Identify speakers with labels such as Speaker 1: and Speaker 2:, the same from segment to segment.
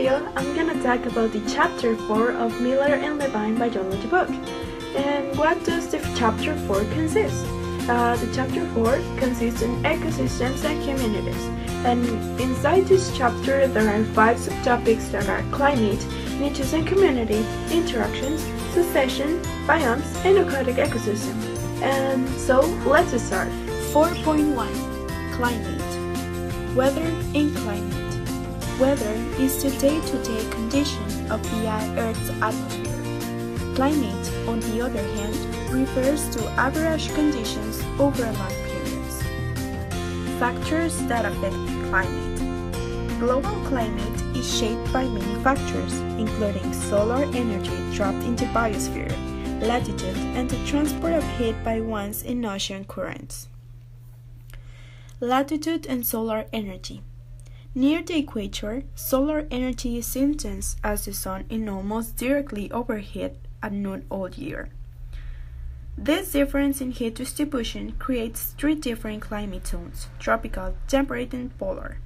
Speaker 1: video, I'm gonna talk about the chapter 4 of Miller and Levine biology book. And what does the chapter 4 consist? The chapter 4 consists in ecosystems and communities. And inside this chapter, there are 5 subtopics that are climate, niches and community, interactions, succession, biomes, and aquatic ecosystem. And so, let's start.
Speaker 2: 4.1 Climate. Weather and climate. Weather is the day-to-day condition of the Earth's atmosphere. Climate, on the other hand, refers to average conditions over long periods. Factors that affect climate. Global climate is shaped by many factors, including solar energy dropped into the biosphere, latitude, and the transport of heat by winds and ocean currents. Latitude and solar energy. Near the equator, solar energy is intense as the sun is almost directly overhead at noon all year. This difference in heat distribution creates 3 different climate zones: tropical, temperate, and polar.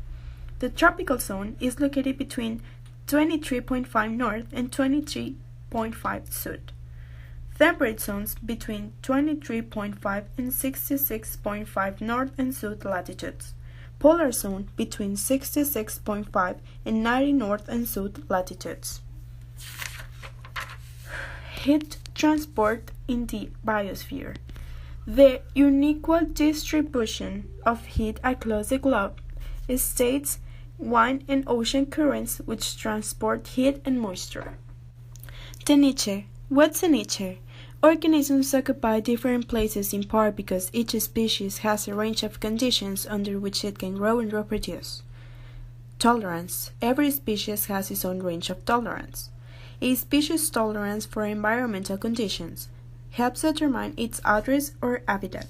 Speaker 2: The tropical zone is located between 23.5 north and 23.5 south. Temperate zones between 23.5 and 66.5 north and south latitudes. Polar zone between 66.5 and 90 north and south latitudes. Heat transport in the biosphere. The unequal distribution of heat across the globe states wind and ocean currents which transport heat and moisture. The niche. What's a niche? Organisms occupy different places in part because each species has a range of conditions under which it can grow and reproduce. Tolerance. Every species has its own range of tolerance. A species' tolerance for environmental conditions helps determine its address or habitat.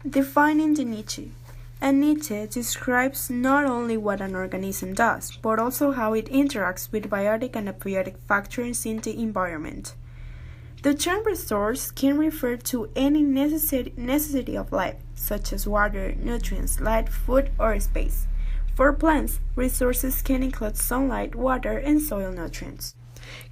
Speaker 2: Defining the niche. A niche describes not only what an organism does, but also how it interacts with biotic and abiotic factors in the environment. The term resource can refer to any necessity of life, such as water, nutrients, light, food, or space. For plants, resources can include sunlight, water, and soil nutrients.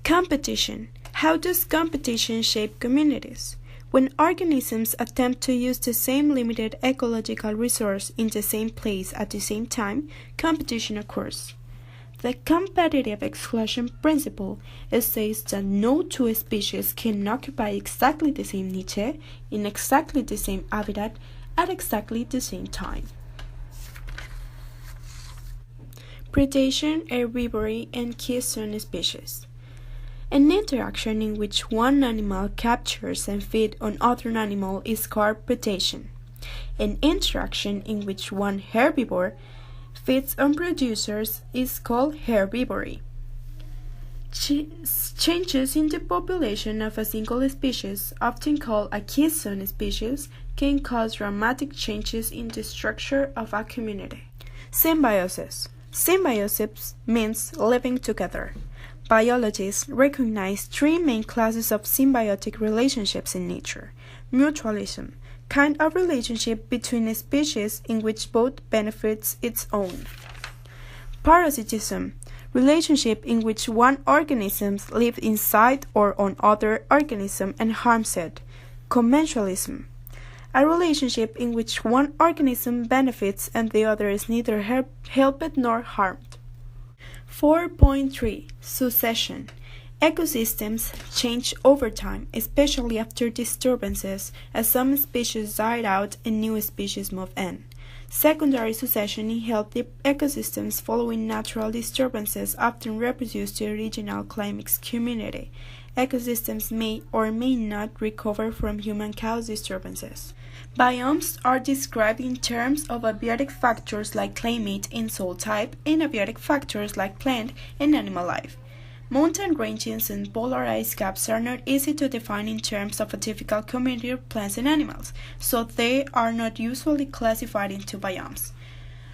Speaker 2: Competition. How does competition shape communities? When organisms attempt to use the same limited ecological resource in the same place at the same time, competition occurs. The competitive exclusion principle says that no 2 species can occupy exactly the same niche in exactly the same habitat at exactly the same time. Predation, herbivory, and keystone species. An interaction in which one animal captures and feeds on other animal is called predation. An interaction in which one herbivore feeds on producers is called herbivory. Changes in the population of a single species, often called a keystone species, can cause dramatic changes in the structure of a community. Symbiosis. Symbiosis means living together. Biologists recognize 3 main classes of symbiotic relationships in nature. Mutualism, kind of relationship between a species in which both benefits its own. Parasitism, relationship in which one organism lives inside or on other organism and harms it. Commensalism, a relationship in which one organism benefits and the other is neither helped nor harmed. 4.3 Succession. Ecosystems change over time, especially after disturbances, as some species died out and new species move in. Secondary succession in healthy ecosystems following natural disturbances often reproduce the original climax community. Ecosystems may or may not recover from human-caused disturbances. Biomes are described in terms of abiotic factors like climate and soil type, and abiotic factors like plant and animal life. Mountain ranges and polar ice caps are not easy to define in terms of a typical community of plants and animals, so they are not usually classified into biomes.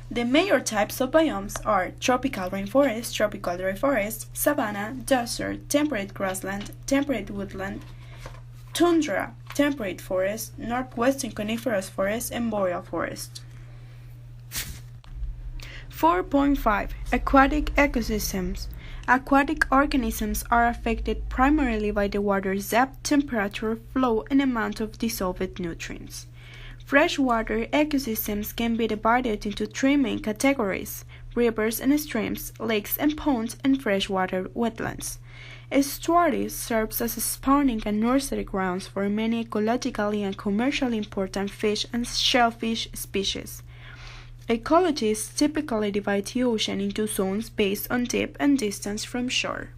Speaker 2: The major types of biomes are tropical rainforest, tropical dry forest, savanna, desert, temperate grassland, temperate woodland, tundra, temperate forest, northwestern coniferous forest, and boreal forest. 4.5 Aquatic ecosystems. Aquatic organisms are affected primarily by the water's depth, temperature, flow, and amount of dissolved nutrients. Freshwater ecosystems can be divided into three main categories: rivers and streams, lakes and ponds, and freshwater wetlands. Estuaries serves as spawning and nursery grounds for many ecologically and commercially important fish and shellfish species. Ecologists typically divide the ocean into zones based on depth and distance from shore.